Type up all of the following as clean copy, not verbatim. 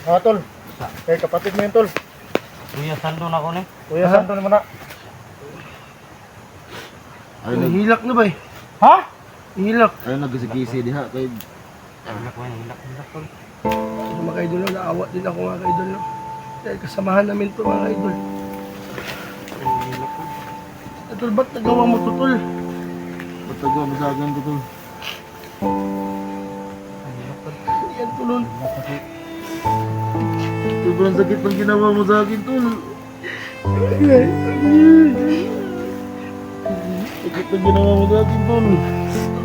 Tol. Kay kapatid mo yun, tol. Kuya Sando na ko ni. Kuya Santo naman na. Ay, Hilak na ba eh? Ha? Hilak. ay nagkisi diha kay Hilak ko, hilak tol. Ano mga idol, naawa din ako mga idol. Dahil kasamahan namin to mga idol. Hilak ko. Idol, ba't nagawa mo to, tol? patago masagan ko tol. Yan, tulon. Sobrang sakit ng ginawa mo sa akin tol. Sakit ng ginawa mo sa akin tol.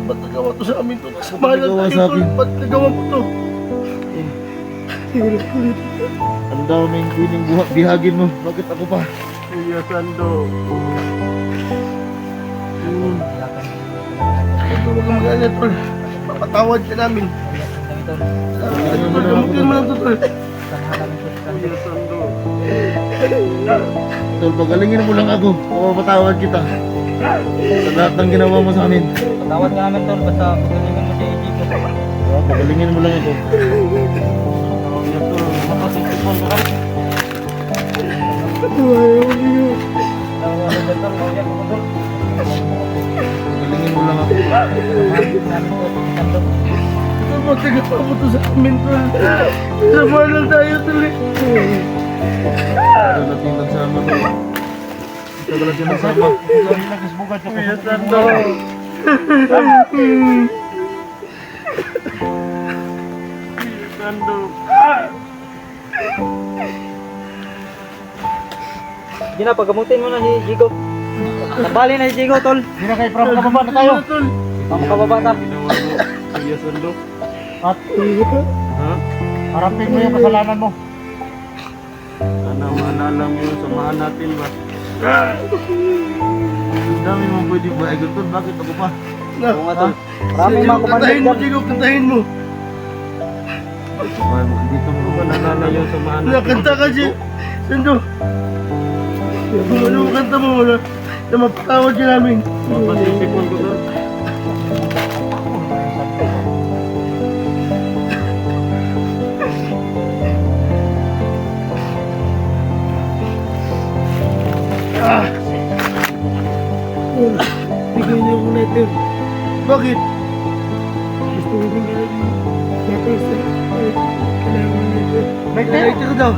Ba't nagawa to sa amin to? Kasamahan na Nagawa tayo, sa tol. akin. Ba't nagawa mo to? Ang daming piling bihagin mo. Bakit ako pa? Kuya Sando. Tol, huwag kang mag-alala, tol. Papatawad ka namin. Tol, gamutin mo lang to, tol. Kuya Sando. Tol, pagalingin mo lang ako. Mapapatawad kita. Sa lahat ng ginawa mo sa amin. Patawad nga namin tol, basta pagalingan mo si Chico. Pagalingin mo lang ako. Kuya tol, makasipon ka rin. Nawalan ka tol, kuya ko tol. Pagalingin mo lang ako. Namin po, Sando. Tol, ba't nagawa mo to sa amin, tol? Kasamahan lang tayo, tol. Ito natin nagsama tol. Ito ka lang siya nagsama. Kuya Sando. Sando. Hindi na, pagamutin mo na si Chico. Nabali na si Chico tol. Hindi na kayo from kababa na tayo. Tol. Makababa na. Kuya Sando. At Ha? harapin mo yung kasalanan mo. Sana maalala mo yung samahan natin ba? Ang dami mo pwede ba? Ay, tol, bakit ako pa? Oo nga tol. Maraming mga Kantahin mo, kumandag Chico, kantahin mo. Ay, dito mo ba Naalala yung samahan natin. Nakanta ka siya. Sando. Kung ano ang kanta mo, wala. Na mapatawad ka namin. Mapasisipon ko doon. Bigyan niyo ako letter. Bakit? Gusto ko rin letter sa kailangan ng letter. Lighter ka daw.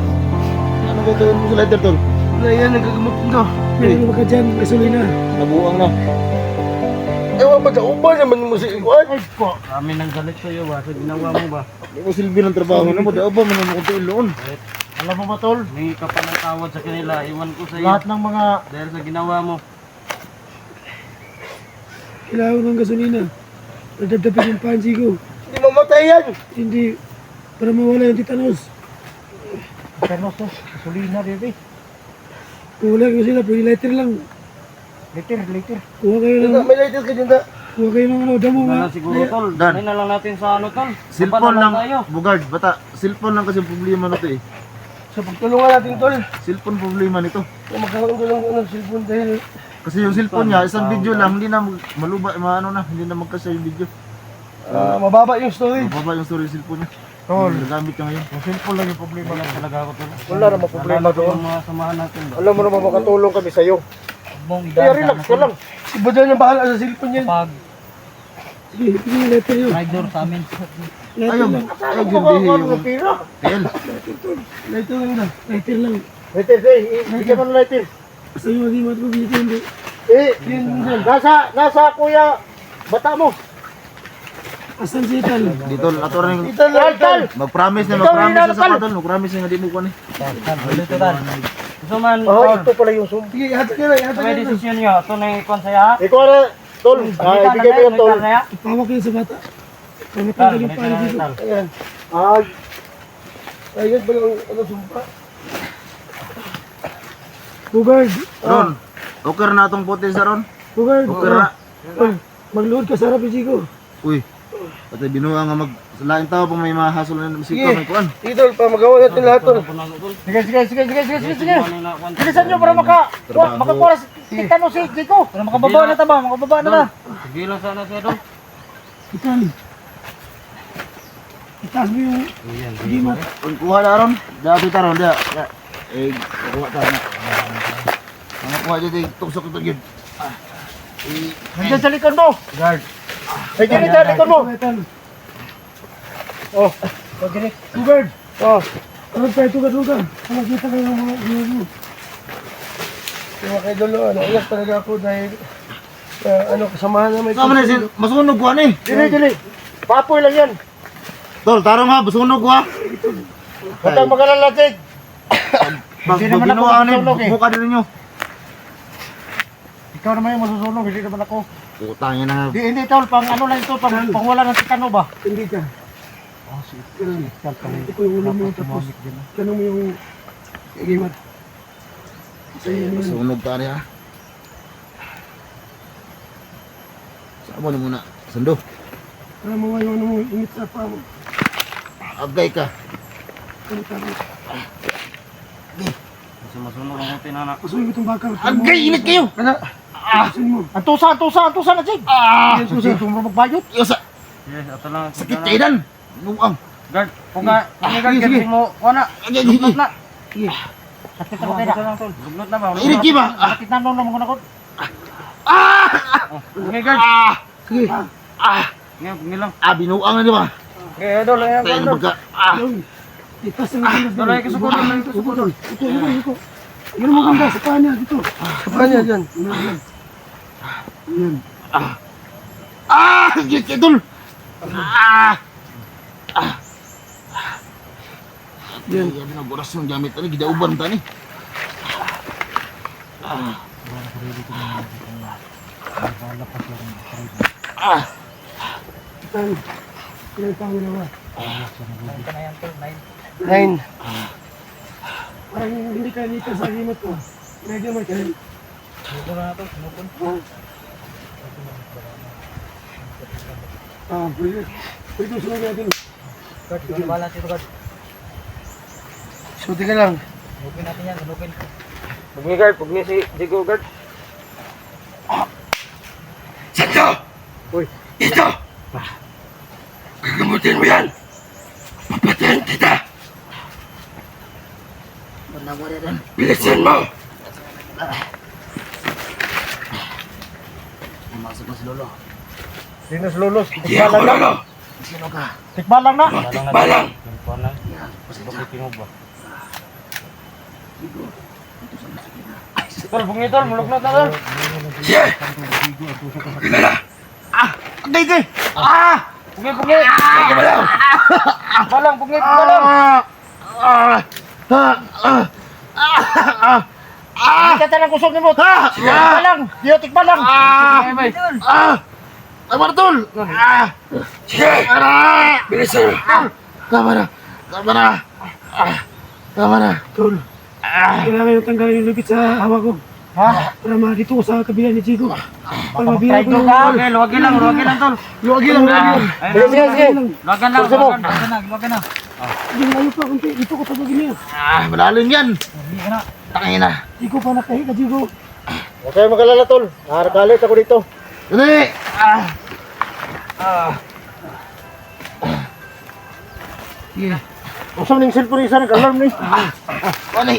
Ano ba gawin mo sa letter, tol? Wala yan, nagagamot ko daw. Meron ba ka dyan? Gasolina. Nabuang na. Ewan ba sa uba naman mo si Ikuan? Ay po. Kami nang galit sa iyo ba? Sa ginawa mo ba? Hindi mo silbi ng trabaho na mo. Di ba man mo kung iloon? Alam mo ba, tol? May ka pa ng tawad sa kanila. Iwan ko sa iyo. Lahat ng mga Dahil sa ginawa mo. Kailangan ko ng gasolina. Nadadapit yung pansi ko. Hindi mamatay yan. Hindi. Para mawala yung titanos. ternos, gasolina, baby. Kung wala yung gasolina, pwede letter lang. Liter. Kuha kayo ng, May lighter ka dyan da. kuha kayo ng ano, damo Wala nga. na siguro tol. Dan. Dahil na lang natin sa ano tol. Cellphone Baba na lang. tayo. Bugard, bata. Cellphone lang kasi ang problema nito eh. So pagtulungan natin tol. Cellphone problema nito. Kung magkakaroon ko lang ng cellphone dahil Kasi yung cellphone niya, isang video lang, hindi na maluba, maano na, hindi na magkasya yung video. mababa yung storage. Mababa yung story yung cellphone niya. Tol, Nagamit niya ngayon. yung cellphone lang yung problema. Wala talaga ako tol. Wala namang problema Nalala ko doon. yung mga samahan natin ba? Alam mo naman makatulong kami sa'yo. Mong Kaya relax ka lang. Iba dyan ang bahala sa cellphone yan. Pag Sige, bigyan yung letter yun. rider sa amin. Letter Ayaw, lang. ayaw Ano gindihin ba yung ng pira? TL. Lighter lang da. Letter lang. Lighter, bigyan mo ng lighter. Gusto nyo maging matubig ko hindi. Nasa kuya, bata mo. Asan si Ital? Dito, ato rin. Tal! Mag-promise na, Ikaw, mag-promise na sa Rinaldo, patol. Mag-promise na nga di mo ko ni. Dito tal. Gusto man Oh, tol. ito pala yung sum. Sige, hatag ka na, hatag May ka na. desisyon nyo. Ito na yung ikon saya. Ikaw na, tol. Ibigay mo yung tol. Pawak kayo sa bata. Tal, Pamatanggal yung ganito pala na dito. tal. Ayan. Ay, Ayun ba yung sumpa? Bugard. Ron, okay na itong puti sa Ron. Bugard. Okay na. Magload ka sa harap ni Chico. Uy, pati binuha nga mag... Sa laing tao pang may mahasol na musika, may kuan. Idol, pa magawa natin lahat tol. sige. Bilisan nyo para makakuha si Titano si Chico. Para makababa na taba, makababa na na. Sige lang sana siya doon. Ital. itaas mo yung gimat. Kung kuha na ron, dati taron, dia. Eh, kuha ta na. Ang kuha dito, tuksok ito yun. Nandiyan sa likod mo. Guard. Ay, dito sa likod mo. Oh, pag-direct. Tugad! Oh, Tugad tayo, tugad. Nakita kayo ng mga gimat mo. Mga kaidolo, naiyak talaga ako dahil kasamahan na may Sama na sin, masunog kuha ni. dili. Papoy lang yan. Tol, tarong ha, masunog kuha. Huwag kang mag-alala, Tig. Hindi naman ako Ginawa ni, masusunog eh. buka din ninyo. Ikaw naman yung masusunog, hindi naman ako. Putangin na. Hindi, tol, pang ano lang ito, pang wala ng tikano ba? Hindi ka. Ito yung ulo mo tapos tanong mo yung gimat. Masunog ka niya. Sama na muna. Sando. Para mga yung ano mo, init sa pa mo. Agay ka. Masuhin ko itong bakal. Agay, init kayo. Masuhin mo. Ang tusa na, Tig. Hindi mo magbayot. Yosa. Yes, ato lang. Sakit kayo dan. Nuang. Guard, kung nga, guard, sige. kasi mo, wala. Agay, Lugnot na. Sakit ako kaya. Lugnot na ba? Init kayo ba? Sakit na nung naman ko. Okay, guard. Sige. Ngayon, pangilang. Binuang na di ba? Okay, idol, ayan, Tayo idol. magka. Itas ang gimas. Dolo, ay kasukod lang ito. Ito. Yun mo ganda sa paa niya dito. Kanya dyan. Git kayo tol. Yan. Yan na boras yung gamit tani. Gidauban tani. Ilang taon na ba? 9. Parang hindi ka dito sa gimat ko. Medyo may kalim. Pwede. Pwede sunod natin. Suti ka lang. Pugni, guard, pugni si Jigo, guard. Santo! Uy. Ito! Gagamutin mo yan! Papatayin kita! Bilisan mo! Pumasok na si Lolo. Sino si Lolo? Hindi ako lolo! Sino ka? Tikbalang na. Balang! Tol, pugni, tol, mulugnot na, tol. Siya! Kilala! Agay kay. Pugni, pugni. Balang! Balang, pugni, balang. Hindi ka talang kusog ni mo. Tikbalang. Diyo, tikbalang. Ay, bay. Tama na tol. Sige! Bilisan mo! Tama na. Tama na. Tama na. Tol. Kailangan yung tanggalin yung lupit sa hawa ko. Ha? Para makito ko sa kabila ni Chico. Para mabira ko Traitor yung... ka. Okay, luwagin lang, tol. Luwagi lang. Sige. Luwagan lang, luwagan na. Hindi na pa kunti. Dito ko tabagin niya. Malalim yan. Tangin na. Chico pa nakahi ka, Chico. Huwag kayo mag-alala, tol. Nakakalit ako dito. Dali. Usang ning cellphone isa nag-alarm ni. Wali.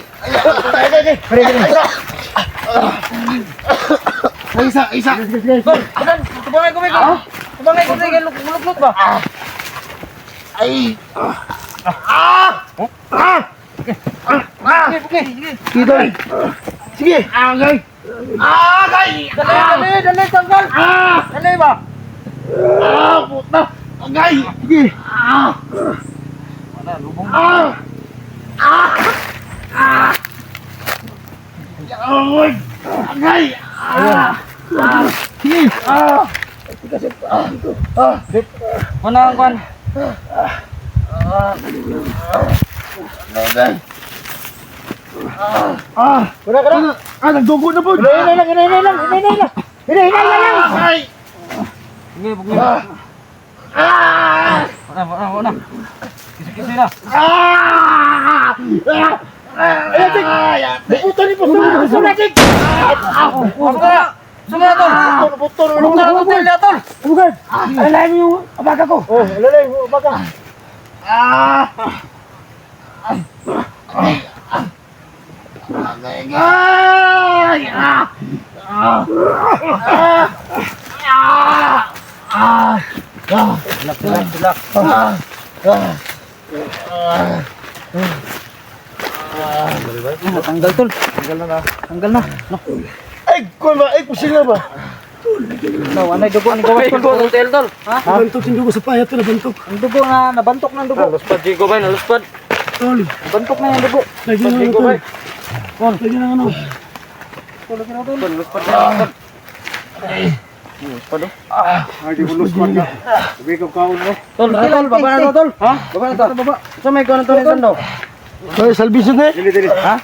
Ay. Isa. Tol, adan, tubangay ko, Miko. Tubangay ko, sige, mulugnot ba? Ay. Idol. Sige. Agay. Agay. Dali, tanggal. Dali ba? Puta. Agay. Sige. Agay. Sige. Mana ang kwan? Agay. Kuna. Nagdugo na po. Hinay lang. Ay. Pugni, pugni. Wala. Kisi-kisi na. Puto ni Tig. Ano ka? Sumaya, tol. Puto. Ulong na, tol, tol. Bugad! Alalayan mo yung abaga ko. Oh, alalay mo baka. Tanggal tol. Tanggal na. No. Ay, kuwan ba? Ay, kusing na ba? No, anay dugo ang gawas tol. Tol. Ha? Nabantok yung dugo sa payat ko, nabantok. Ang dugo na nabantok ng dugo. Luspad, Jigo ba? Luspad. Tol, Nabantok na yung dugo. lagyan na ano, tol. Lagyan na ano. Tulog na tol. Luspad na. Luspad. Ay, di ko luspad ka. Sabi ko kaon mo. Tol, tol, baba na to tol. Ha? Baba na to. Baba. Sa may kuno tol sando. Ay, salbisan na eh. Dili, dili. Ha?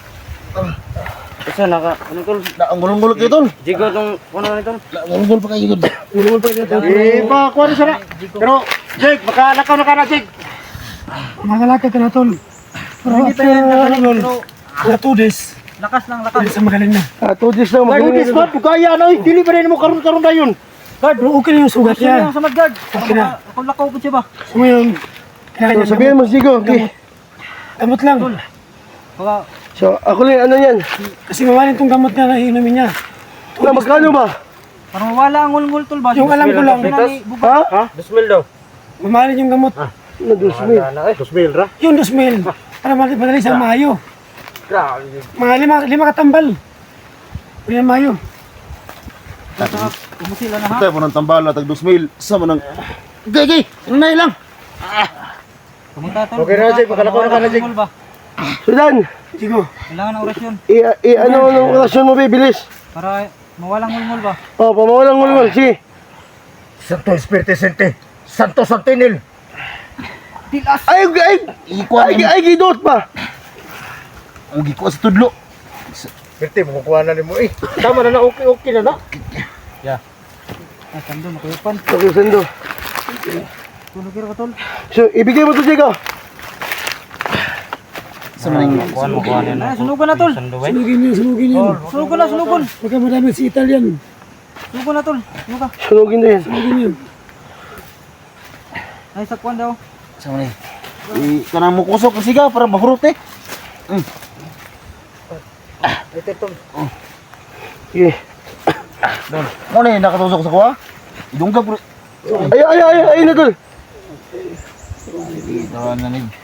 Kasi naka ano tol? Ang gulong-gulong kayo, tol. Jigo tong kuno ni tol. Gulong-gulong pa kayo, Jigo. Ulungol pa dito. Eh, ba, kuwan siya na. Pero, Jake, baka nakaw na ka na, Jake. Makalakad ka na, tol. Pero after, ano, 2 days, Lakas lang, lakas. bilis na magaling na. 2 days na, Ay, magaling this na. man, bugaya na, dili pa rin mo karon-karon na yun. Pero okay na yung sugat Sino niya. yung sa madguard? Okay na. Kung lakaw ko siya ba? So ngayon, kailangan So, niya sabihin mo, Jigo. Okay. gamot lang. Baka So, ako lang, ano yan? Kasi mawalin tong gamot niya na iinumin niya. Na, magkano ba? parang wala ang ngulngul tol ba? Yung alam ko lang. Ha? Dusmil daw. Mamahalin yung gamot. Na, 2,000. Dusmil, ra. Yung 2,000. Para madali sa Mayo. Mga lima katambal. Yan Mayo. Umusila na ha? Tayo po ng tambala, tag 2,000. Sama ng... Gay, nanay lang. Pumunta tol. Okay na, Jake. Makalakaw na ka na, Jake. Ngulngul ba? Sudan, Sigo. Kailangan ng orasyon ano ang relasyon mo, bibilis? para mawalang ngulngul ba? Oh, pamawalang ngulngul, sige. Santo Espiritu Santo. Santo Santinil. Ay, gidot pa. Ang gikuha sa tudlo. Birte, makukuha na mo eh. Tama na na, okay na na. Ah, sando, makuyupan. Okay, sando. Tulog ka tol. So, ibigay mo to, Jigo. Sa maning kuhan mo kuhan Ay, sunugan na tol. Sunugin niyo, sunugin niyo. Sunugan na, sunugan. Huwag ka madami si Italian. Sunugan na tol. Sunugan. Sunugin na yan. Sunugin niyo. Ay, sakwan daw. Sa maning. Kanang mo kusok ang sigaw para mahurot eh. Ito tol. Sige. Mo na yun nakatusok sa kuha. Idunggab bro. Ay, na, tol. Ito na nig.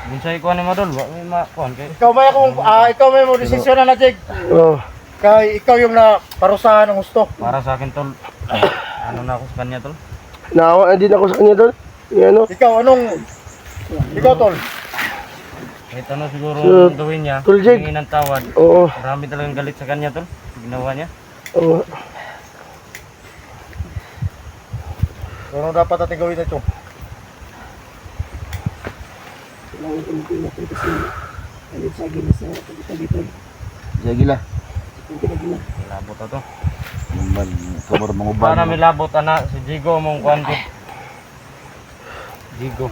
Binsay kuhan ni mo tol. May makuhan kayo. Ikaw may mo desisyon na, Jake. Oh. Kay ikaw yung na parusahan ng gusto. Para sa akin tol. Ano na ako sa kanya tol? Naawa din ako sa kanya, tol. Yan, ano. Ikaw, tol. Ito na siguro So, gawin niya. Tol Jake. Hingin ng tawad. Oo. Marami talagang galit sa kanya tol. Ginawa niya. Oo. Ano dapat natin gawin na ito? Jagila. Labot na to. Naman, kamar mga uban. Para may labot ana si Jigo mong kuhan ko. Jigo.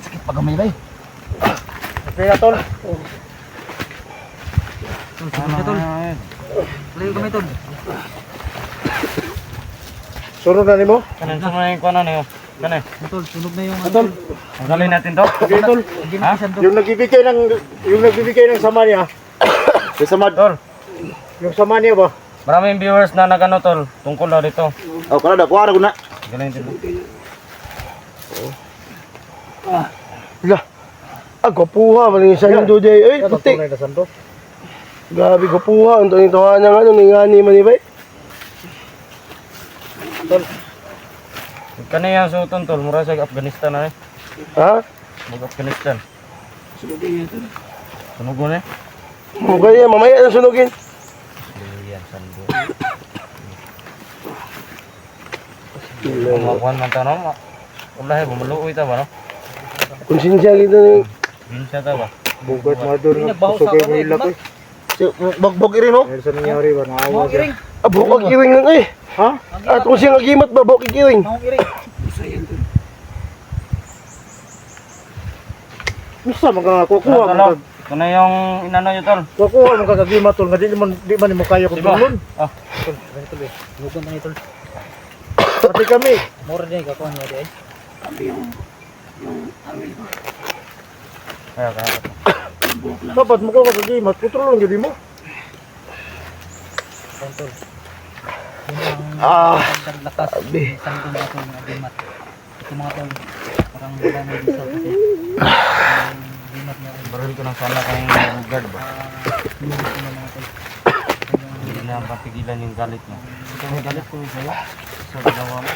Sakit pa gamay ba eh. Okay na, tol. Ano tol? Layo kami tol. Sunod na ni mo? Kanan sunod na yung kuhan na niyo. Kanan. Tol, sunod na yung tol. Tanggalin natin to. Okay, tol. Ha? Yung nagbibigay ng sama niya. Sa samad. Tol. Yung sama niya ba? Maraming viewers na nagano tol. Tungkol daw dito. Oh, kana da kuha ra ko na. Galing tol. Hala. Gwapuha, maling sa yung Jujay. Ay, putik. na santo. Gabi, gwapuha. Ang tuwing tawa ng ano, ningani man ibay. Kani yang suton tol. Mura sa Afghanistan na eh. Ha? Mag-Afghanistan. Sunugon eh. Okay, mamaya na sunugin. Yan, sando. Kumakuhan man ta no? Wala eh, bumuloy ta ba no? Konsensya kita ni. Binsya ta ba? Bugat madur. Kusok kayo mo ilap eh. Bagbog iri no. Sa nangyari ba? Mga iring. Bukag iring lang eh. Ha? At kung siyang agimat ba, bukag iring. Mga iring. Misa, magkakakuha. Tol, ito na yung inano nyo tol. Kukuha, magkakagimat tol. Nga di man mo kaya Diba? kontrolon. Ah. Tol, ganito ba? Lugan na tol. Pati kami. Mura din, kakuha niya di ay. Kaya. Dapat mo ko sa gimat, kontrol lang gini mo. Lakas. Isang kong ako mga gimat. Ito mga tol. Parang wala na dito kasi. Gimat niya. Baril ko ng sana kayong bugad ba? Hindi na papigilan yung galit mo. Ito may galit ko sa'yo. Sa ginawa mo.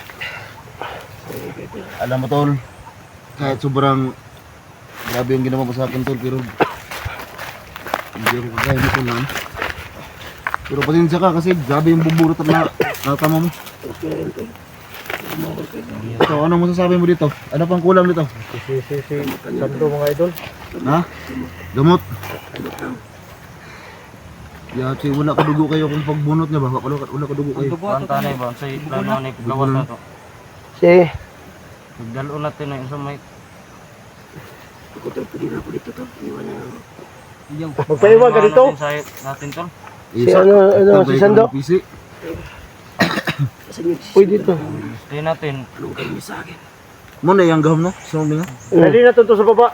Alam mo tol, kahit sobrang grabe yung ginawa mo sa akin tol, pero hindi ako kagaya mo tol na. Pero pasensya ka kasi grabe yung buburot na natama mo. So, anong masasabi mo dito? Ano pang kulang dito? Sando mga idol. Ha? Gamot? Yati, wala ka dugo kayo kung pagbunot niya ba? Wala ka dugo kayo. Panta na ba? Sa plano na gawas na to. Si. Nagdalo natin na yung sa may... Magpaiwan ka dito. Natin tol. Si ano, si Sando. PC. Uy, dito. Stay natin. Muna yung gahom no? Sa mga nga? Dali na to sa baba.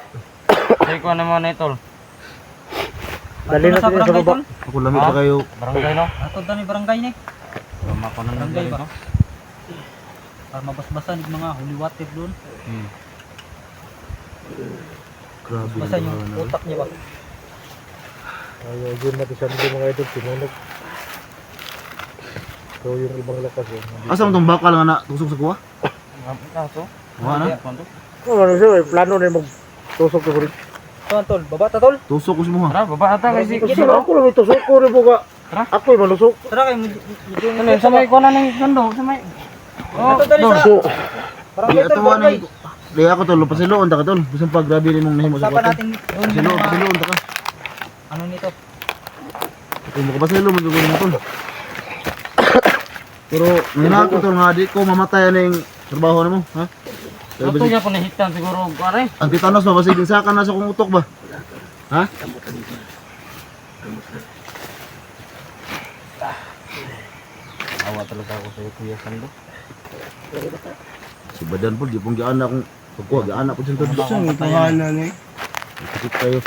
Stay ko naman na tol. Dali na to sa baba. Ako lamig pa kayo. Barangay no? Ato dami barangay ni. Tama ko na Barangay nagdali ba? no? Para mabasbasan yung mga holy water doon. Grabe Basa yung yung utak niya ba? Ayaw din natin Sando mga idol. Sinunog. So yung ibang lakas yun. Asa mo itong bakal nga na tusok sa kuha? Kaso? Kuha na? Ano siya, plano na yung magtusok ko rin. Tuan tol, baba ta tol. Tusok ko si mo ha? Tara, baba ata kasi. Kasi ako lang ito, tusok ko rin po ka. Tara. Ako yung malusok. Tara kayo medyo Ano sa may ko na ng sando, sa may. Oh, Ato dali sa So, barangay Di tol, ato barangay. Di ako tol, pasiloon ta ka tol. Bisan pa grabe rin mong nahimo sa Usapan kuha. natin doon yung Pasiloon, mga pasiloon ta ka. ano nito. Kung makapasilo mo siguro mo tol. Pero nina ko tol nga di ko mamatay na yung trabaho na mo, ha? Pero Ito niya po nahitan siguro, pare. ang titanos ba basigin sa kan na sa kong utok ba? Ha? Awa talaga ako sa iyo, Kuya Sando. Si Badan po, di pong giana akong pagkuha, giana po dyan tol. Ang tahanan eh. Ikit kayo.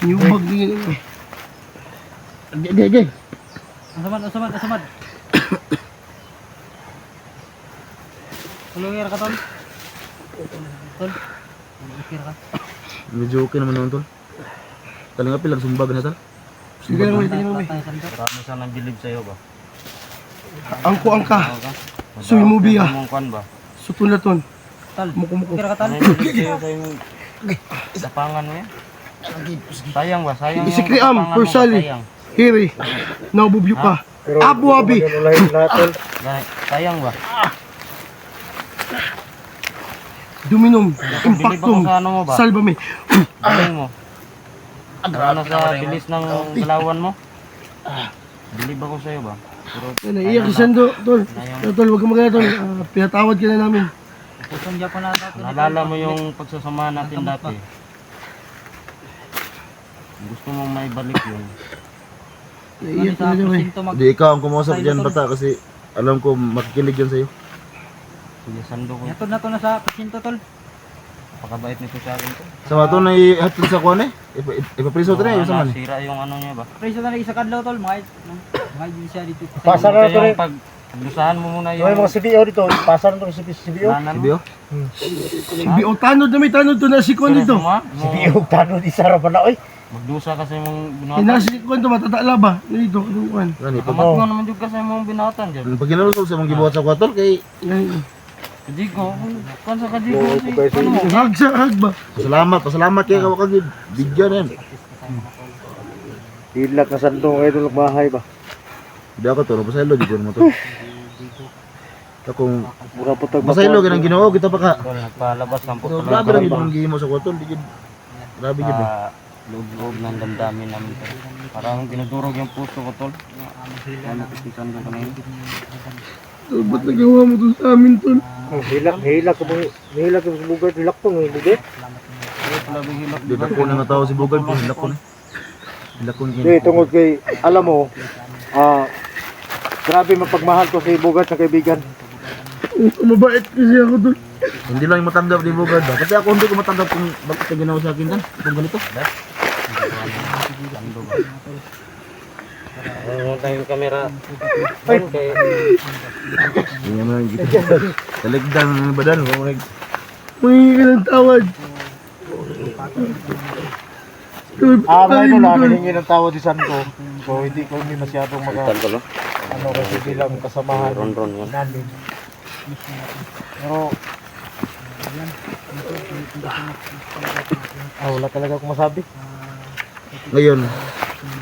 Yung bag din yun. Gay. Asamad. Tulungan ka tol. Tol. Tulungan ka. Medyo okay naman naman tol. Talinga pilag sumbag na tol. Sige lang, tingnan mo. Marami sa nang bilib sa iyo ba? Angko angka. Ano ka? Suy mo biya. Mong kwan ba? Sutulaton. Tol. Muko-muko. Kira ka tol. Ano yung bilib sa iyo sa yung lapangan mo yan? Sayang ba? Sayang yung Isikriam, lapangan mo ba? Persali. Sayang. Hiri. Naububyo ka. Abu Abi. Ganit, sayang ba? Duminom. Bilib Impactum. ako sa ano mo ba? Salbame. Galing mo. Ano sa bilis ng galawan mo? Bilib ako sa iyo ba? Pero Naiiyak si Sando, tol. Tol, huwag ka magana, tol. Pinatawad ka na namin. Pusong Japan na natin. naalala mo yung pagsasamahan natin dati. Gusto mong may balik yun. Naiiyak ka na namin. Di ikaw ang kumausap dyan bata kasi alam ko makikinig yan sa'yo. Kuya Sando ko. Yato na to na sa pasyento tol. Napakabait nito sa akin to. Sa mga ito na ihatid sa kuwan eh. Ipapriso ito na yung saman. Nasira yung ano niya ba? Preso na rin sa kadlaw tol. Mga siya dito. Pasar na Buti to rin. yung paglusahan mo muna Yung mga CBO dito, pasar na to yung CBO. lanan mo. Sibyo? Sibi, o tanod na may tanod to na si Kwan dito. CBO, tanong di sarap na, oy. Magdusa kasi mong Eh, na binatan. si Kwan to, matatala ba? Dito, Kwan. Gani, Kamat mo naman yung kasi mong binatan dyan. pag kinalusog sa mga gibuhat sa kwatol kay Kajigo. Kan sa kajigo si ano mo? Hag sa hag ba? pasalamat kay kawa kagid. Bigyan yan. Hilak na Sando ngayon ng bahay ba? Hindi ako to, pasaylo di ko naman to. Akong Mura po tag pasaylo ganang ginoo kita pa ka. Tol, nagpalabas ng So, puto grabe lang yung mga gihimo sa kwatol, di gid. Grabe gid. loob-loob ng damdamin namin tol. Parang dinudurog yung puso ko tol. Ano kitisan ko kanina. Tol, ba't nagawa mo to sa amin, tol? Hilak ko sa bugay, hilak to ng bugay. Di na ko na tao si Bugad po, hilak ko na. Hilak ko Hindi, tungod kay, alam mo, grabe mapagmahal ko si Bugat na kaibigan. Mabait kasi ako, tol. Hindi lang yung matanggap ni Bugad ba? Kasi ako hindi ko matanggap kung bakit ka ginawa sa akin dan. Kung ganito. Sando ba? Tayo yung camera. Ay, kay Hindi naman gitu. Taligdan ng badan. Humingi ka ng tawad. Mga idol, hiningi ng tawad si Santo. So hindi ko masyadong ano kasi bilang kasamahan ron yun. namin. Pero wala talaga akong masabi. Ngayon,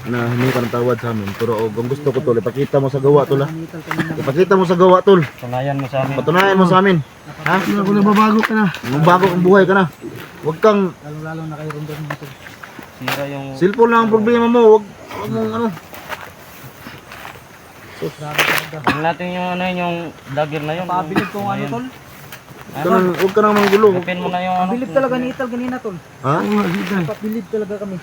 na humingi ka ng tawad sa amin. Pero kung gusto ko tol, ipakita mo sa gawa tol ha. Ipakita mo sa gawa tol. Tunayan mo sa amin. Patunayan mo sa amin. Ha? Kung nababago ka na. Magbago kang buhay ka na. Huwag kang Lalo na kayo Rondon dito. Sira yung cellphone lang ang problema mo. Huwag mong ano. Huwag natin yung ano yung dagger na yun. Pabilib kung ano tol. Huwag ka nang manggulo. Open mo na yung ano. Pabilib talaga ni Ital kanina tol. Ha? Pabilib talaga kami.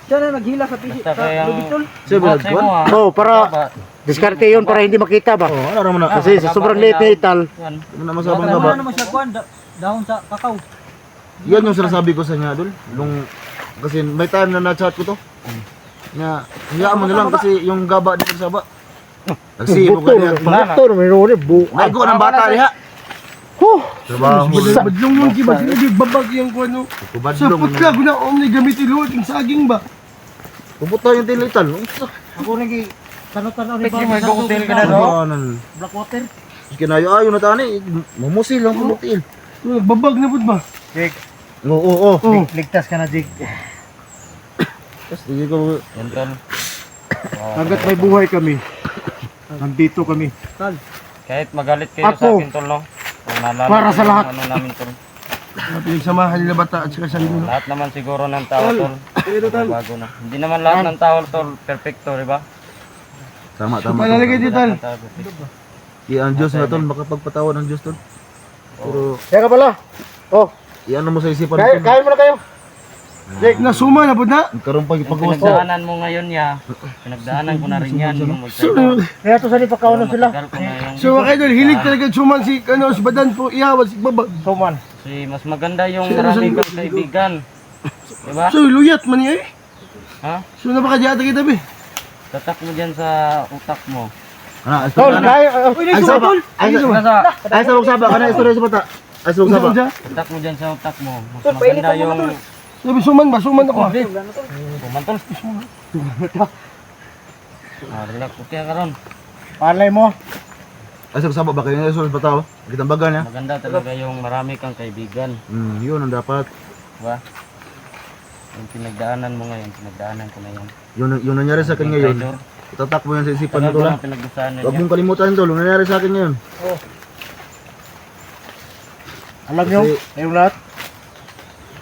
Siya na naghila sa pisi. Basta kayang Lubid tol. Siya ba Sa'yo mo, nagkuhan? ah. Oh, para diskarte yun para hindi makita ba? Oo, ano naman na. Kasi sa sobrang liit ni Ital, Yan. Ano na masabang ka ba? Ano naman siya kuhan? Dahon sa kakao. Yan yung sinasabi ko sa kanya, Dol. Kasi may time na na-chat ko to. Nga, hayaan mo na lang kasi yung gaba dito sa ba. Nagsibog ka niya. motor, mayroon rin, May go ng bata niya. Trabaho. Badlong yung kiba. Sige, babag yung kuhan no. Sa Kubadlong. putla, guna omni gamitin luwag yung saging ba? Puputa yung tilitan. Ako rin kay tano-tano ni May hotel ka na, no? Ano? Blackwater. Kinayo-ayo na tani. Mamusil lang pumutil. Babag na po ba? Jake, Oo. ligtas ka na, Jake. Tapos hindi ko... Yan tol. Hanggat may buhay kami, nandito kami. Kahit magalit kayo sa Ako. akin tol, no? Kung naalala Para ko sa yung lahat. Ano namin tol. Pinagsamahan nila bata at saka sando. Lahat naman siguro ng tao tol. Bago na. Hindi naman lahat ng tao tol perfecto, di ba? Tama. Palalagay dito. Lahat ng tao perfecto. Ang Diyos na tol. Makapagpatawad ng Diyos tol. Pero Kaya ka pala. Oh, iyan mo sa isipan kain mo na kayo. Jake, nasuma na po na. Karoon pa Yung ipagawa pinagdaanan mo ngayon ya, pinagdaanan ko na rin yan. Yung magsayo. Kaya to sa pagkawalan sila. Matagal ko na yung... So mga idol, hilig talaga suman si si Badan po iyawan si babag. Suman. Kasi mas maganda yung marami kang kaibigan. Diba? So luyat man niya eh. Ha? So napakajata kita be. Tatak mo dyan sa utak mo. Tol, kaya. Ay saba. Ay sabog saba. Kana istorya sa bata. Ay sabog saba. Tatak mo dyan sa utak mo. Mas maganda yung... Sabi suman ba? Suman ako. Pumantol. Relax. Okay ka ron. Palay mo. Ay sabog saba ba kayo na istorya sa bata? Kitang baga niya. Maganda talaga yung marami kang kaibigan. Yun ang dapat. Diba? Yung pinagdaanan mo ngayon, pinagdaanan ko na yan. Yung nangyari sa akin ngayon. Itatak mo yan sa isipan mo Tagal ko tol. lang pinagdasaanan Huwag niya. mong kalimutan tol. Yung nangyari sa akin ngayon. Alam nyo, Kasi- kayong lahat,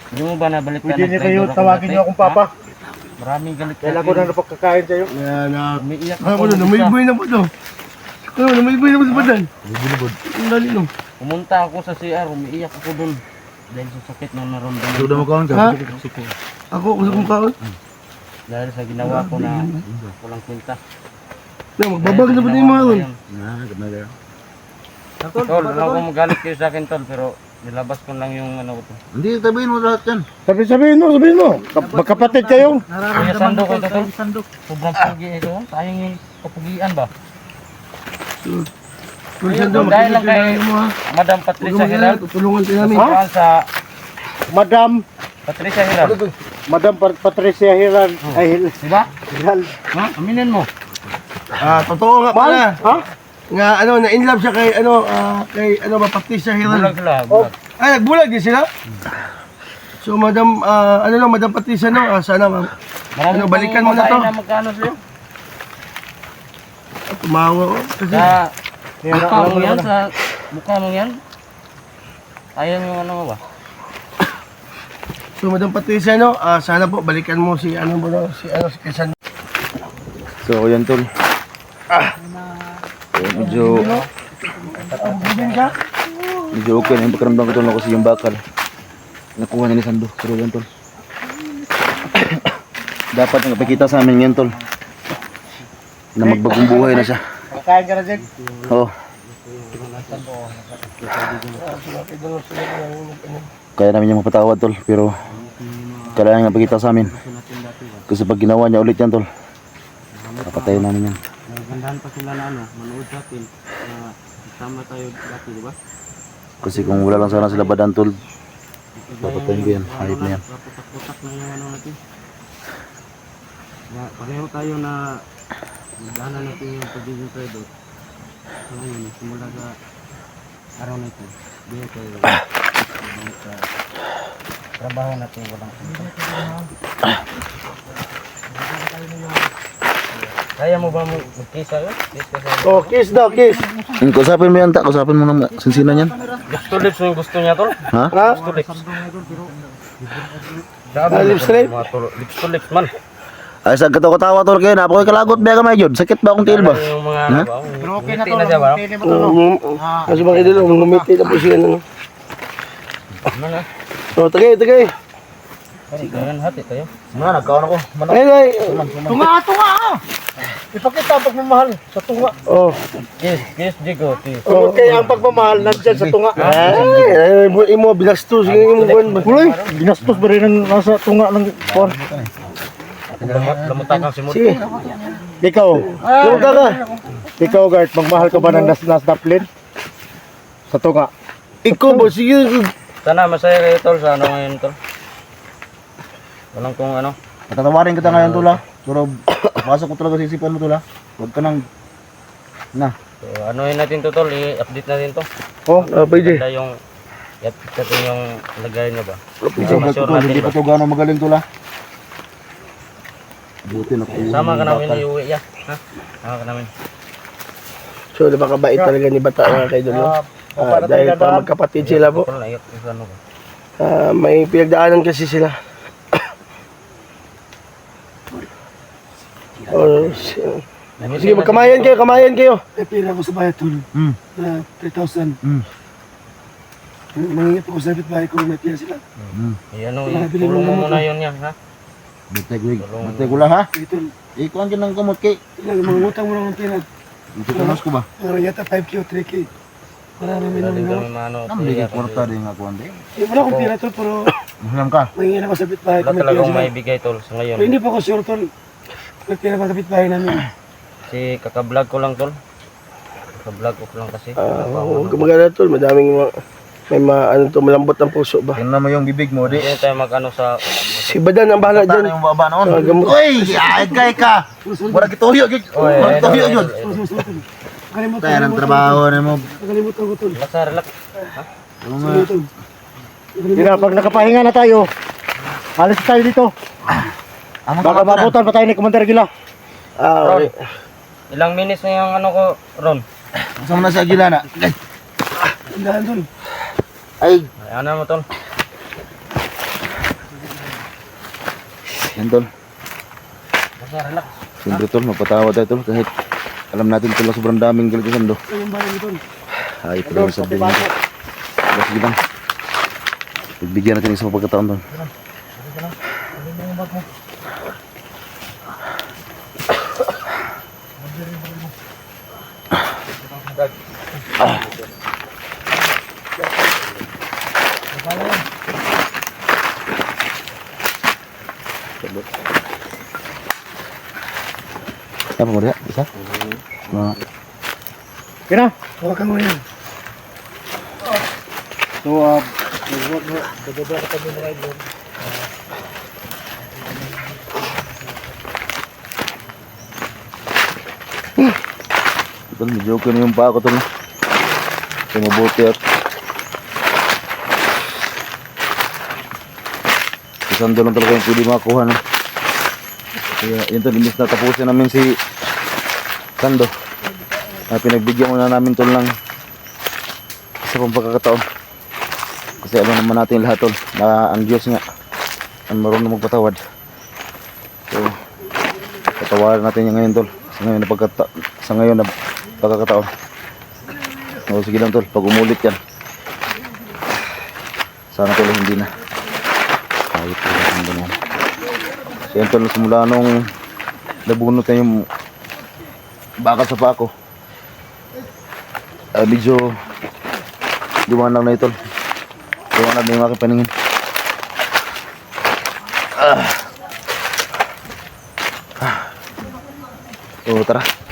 Hindi mo ba nabalik ka pwede niyo nag-traitor kayo, ako tawagin dati? niyo akong papa. Ha? Maraming galit Kailan ko na napagkakain sa'yo. Yan na. Umiiyak Ako na, namayboy na po to. Ano, namayboy na po si Badan. Bubulubod. Ang dali no. Pumunta ako sa CR, umiiyak ako dun. Dahil sa sakit na naramdaman Sudah mo kaon ka. Ha? Ako sa kong kaon. Dahil sa ginawa ko na walang kwenta. Na, magbabag na po na yung mga yun. Ganda. Tol, alam ko magalit kayo sa akin tol, pero nilabas ko lang yung ano ko to. Hindi, tabihin mo lahat yan. Sabihin mo. Magkapatid kayo. Kuya Sando ko ito tol. Sobrang pugi ito. Sayang yung kapugian ba? Kung sando, Dahil lang kay makikita mo ha. Madam Huwag Patricia mo kailangan, Hiral. tutulungan tayo namin. Kuhaan sa Madam Patricia Hiral. Patricia Hiran. Ay, Diba? Hiral. Ha? Aminin mo. Totoo nga pala. Ha? Nga na in love siya kay ba Patricia Bulag Hiral. sila. Bulag. Ay, nagbulag din sila. So Madam Madam Patricia no, sana ma'am. Maraming balikan mo na to. babae magkano sa'yo? Tumawa ko kasi Sa mukha mo yan, sa mukha mo yan. Ayaw yung ano mo ba? so Madam Patricia no, sana po balikan mo si si Kesan. So, yan tol. So, medyo okay na yung pagkaramdam ko tol kasi yung bakal. Nakuha niya ni Sando. Pero yan tol. Dapat yung napakita sa amin ngayon tol. Na magbagong buhay na siya. Kain ka na, Jake. Oo. Kaya namin yung mapatawad tol, pero kailangan nga pagkita sa amin. Kasi pag ginawa niya ulit yan tol, papatayin namin yan. Nagandahan pa sila na ano, manood sa atin. Na sama tayo dati, di ba? Kasi kung wala lang sana sila Badan tol, papatayin ko yan, hayop na yan. Putak-putak na yung ano natin. Pareho tayo na nagdaanan natin yung pagiging trader. So ngayon, simula sa araw na ito, di tayo sa trabaho natin walang kaya mo ba mag-kisa yun? Kiss ka sa Oh, kiss daw, kiss. Kusapin mo yan ta, kusapin mo ng sinsinan yan. lips to lips yung gusto niya tol? Ha? Ha? Lips to lips. Lips to lips? Lips to lips man. Ay sa kato katawa tol kayo na, apoy kalagot ba kamay jud? Sakit ba akong tiil ba? Yung mga Ha? ano ba? Pero okay na to. Na siya ba? Kasi mga idol, ngumiti na po siya. Ano na? Oh, tagay. Ganyan hati tayo. Mga nagkaon ako. Ay. Tunga! Ipakita ang pagmamahal sa tunga. Oh. Kiss, Jigo. Kiss. Oh. Kaya ang pagmamahal nandyan sa tunga. Ay, imo binastos imo kuan ba? Uloy, binastos ba rin ang nasa tunga ng kuwan? Lamutan kang simut. Sige. Ikaw, Lumunta ka. ikaw Gart, magmahal ka ba ng nasdaplin? Sa tunga. Ikaw ba sige. Sana masaya kayo tol sa ano ngayon tol. Walang kung ano. Patatawarin kita ngayon tol ha. Pero pasok ko talaga sa isipan mo tol ha. Huwag ka nang So, anuhin natin to tol, i-update natin to. Oh, pwede. Ganda yung i-update natin yung lagay niya ba. Sabi ko tol, hindi pa to gano'ng magaling tol ha. Buti na Sama ka namin iuwi ya. Ha? Sama ka namin. So, napakabait talaga ni Bata mga kaidol. No? Dahil pa magkapatid sila po. Tol, naiyak ko sa ano ba. May pinagdaanan kasi sila. Oh, sige, magkamayan kayo. May pira ko sa bayad tol. Na 3,000. Mangingit ako sa bahay ko, may pira sila. Ano, tulong mo muna yun yan ha. Bantay ko lang ha. Ito, Ikuan ka ng kumot kay. mga utang mo lang ng pira. Ito tumas ko ba? Pero yata 5K o 3K. Para namin Wala din namin. kami maano. Naman di kwarta din nga kuan din. Wala akong pira tol, pero Mahlam ka. mangingit ako sa bahay ko, Wala may pira talagang sila. maibigay tol sa ngayon. Pero hindi pa ako sure tol. May pira pa kapitbahay namin. Kasi kaka-vlog ko lang tol. Kaka-vlog ko lang kasi. Kumagana tol, madaming ano to, malambot ang puso ba. Tingnan mo yung bibig mo di. Hindi tayo mag-ano sa... Si Badan ang bahala Tana dyan. yung baba noon. Gamot. Oy, ay kay ka. Wala gituyo gid. Wala gituyo gyud. Nakalimutan Kaya ng trabaho nimo. Nakalimutan ko tol. Relax ha, relax. Sige tol. Pag nakapahinga na tayo, alis tayo dito. Baka mabutan pa tayo ni Commander Gila. Okay. Ilang minutes na yung ano ko, Ron? Saan na sa gila na? Tindahan tol. Ay, Ano mo tol? yan tol. Basta relax. Siyempre tol, mapatawa tayo tol kahit alam natin tol na sobrang daming galit sa do. Ito yung bahay ni tol. Ay, pero sa din. Sige lang. Bigyan natin isang pagkataon tol. Apa mo dia? Bisa? Nah, Kina? Hawakan mo yan. So, tol, medyo okay na yung paa ko tol. Kaya mabuti at isang doon lang talaga yung pwede makakuha no? Kaya yun tol, imbis na tapusin namin si Sando, pinagbigyan muna namin tol ng isa pang pagkakataon kasi alam naman natin lahat tol na ang Diyos nga ang marunong magpatawad. So patawarin natin yung ngayon tol sa ngayon na pagkakataon. O sige lang tol, pag umulit yan sana tol hindi na kahit hindi na. So yan tol, simula nung nabunot na yung bakal sa paa ko, medyo liwanag na ito. Liwanag na yung aking paningin. So tara.